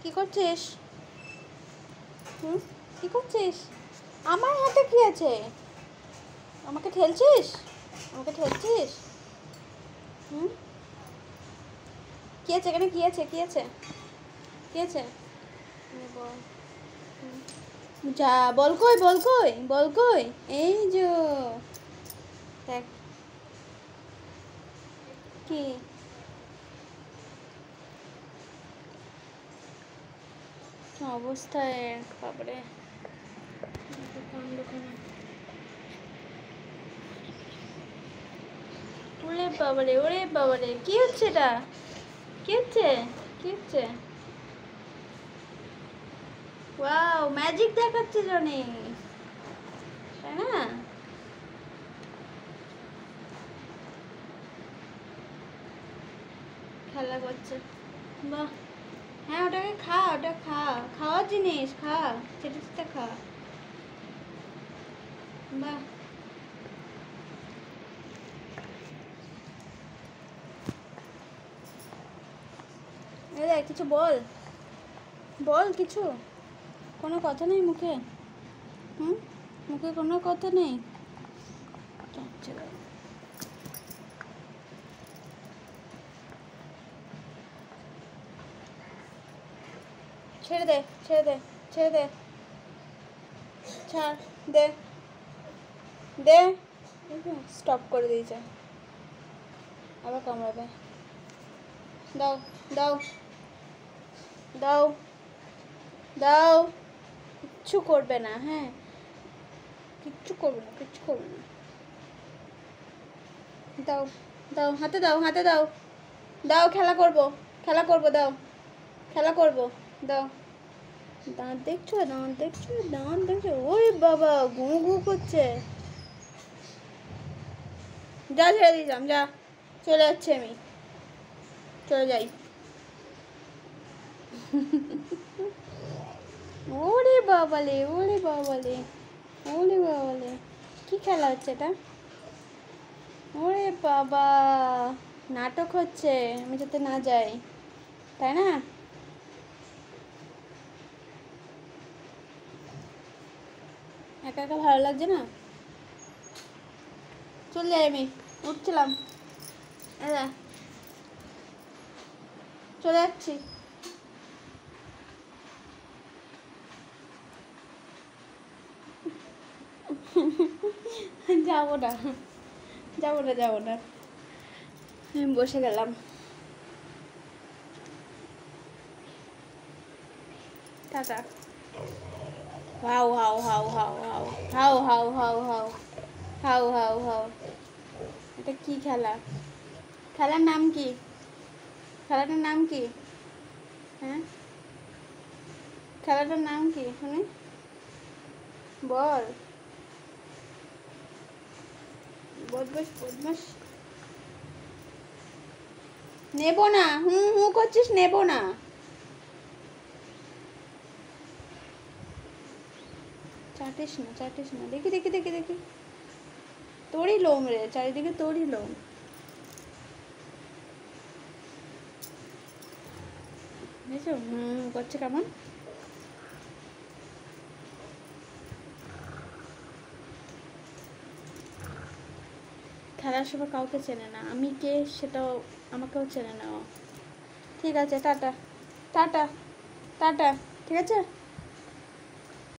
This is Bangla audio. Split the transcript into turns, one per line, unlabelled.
কি করছিস? কি করছিস? আমার হাতে কি আছে? আমাকে ঠেলছিস? আমাকে ঠেলছিস? কি আছে এখানে? কি আছে? কি আছে? কি আছে? যা, বল কই, বল কই, বল কই? এই যে দেখ কি অবস্থায় বাবারে। ওরে বাবারে, ওরে বাবারে, কি হচ্ছে এটা? কি হচ্ছে? কি হচ্ছে? ওয়াও, ম্যাজিক দেখাচ্ছে জনি, তাই না? খেলা করছে, বাহ। হ্যাঁ, ওটাকে খা, ওটা খা, খাওয়ার জিনিস, খা, চেটে চেটে খা, বাহ। এই কিছু বল, বল কিছু। কোনো কথা নেই মুখে? মুখে কোনো কথা নেই? ছেড়ে দে, ছেড়ে দে, ছেড়ে দে, ছাড়, দে, দে। স্টপ করে দিয়েছে, আবার কামড়াবে। দাও, দাও, দাও, দাও। কিচ্ছু করবে না, হ্যাঁ, কিচ্ছু করবে না, কিচ্ছু করবে না। দাও, দাও, হাতে দাও, হাতে দাও, দাও, খেলা করবো, খেলা করবো, দাও, খেলা করবো, দাও। দাঁত দেখছো, দাঁত দেখছো, দাঁত দেখছো? ওই বাবা, ঘু ঘু করছে। যা, ছেড়ে দিলাম, যা, চলে যাচ্ছি আমি, চলে যাই। ওরে বাবালে, ওরে বাবালে, ওরে বাবালে, কি খেলা হচ্ছে এটা? ওরে বাবা, নাটক হচ্ছে, আমি যাতে না যাই, তাই না? একা একা ভালো লাগছে না, চলে যাই আমি, উঠছিলাম, চলে যাচ্ছি। যাবো না, যাবো না, যাবো না, আমি বসে গেলাম। Tata. How how how how how how how how how how how how. এটা কি খেলা? খেলার নাম কি? খেলাটার নাম কি? হ্যাঁ, খেলাটার নাম কি শুনি, বল। বদমাস, বদমাস। নেবো না, করছিস, নেবো না। চাটিস না, চাটিস না, দেখি দেখি দেখি দেখি, তোরই লোম রে, চারিদিকে তোরই লোম। বুঝেছো? করছে কেমন? খেলার সময় কাউকে চেনে না, আমি কে সেটাও আমাকেও চেনে না। ঠিক আছে, টাটা, টাটা, টাটা, ঠিক আছে।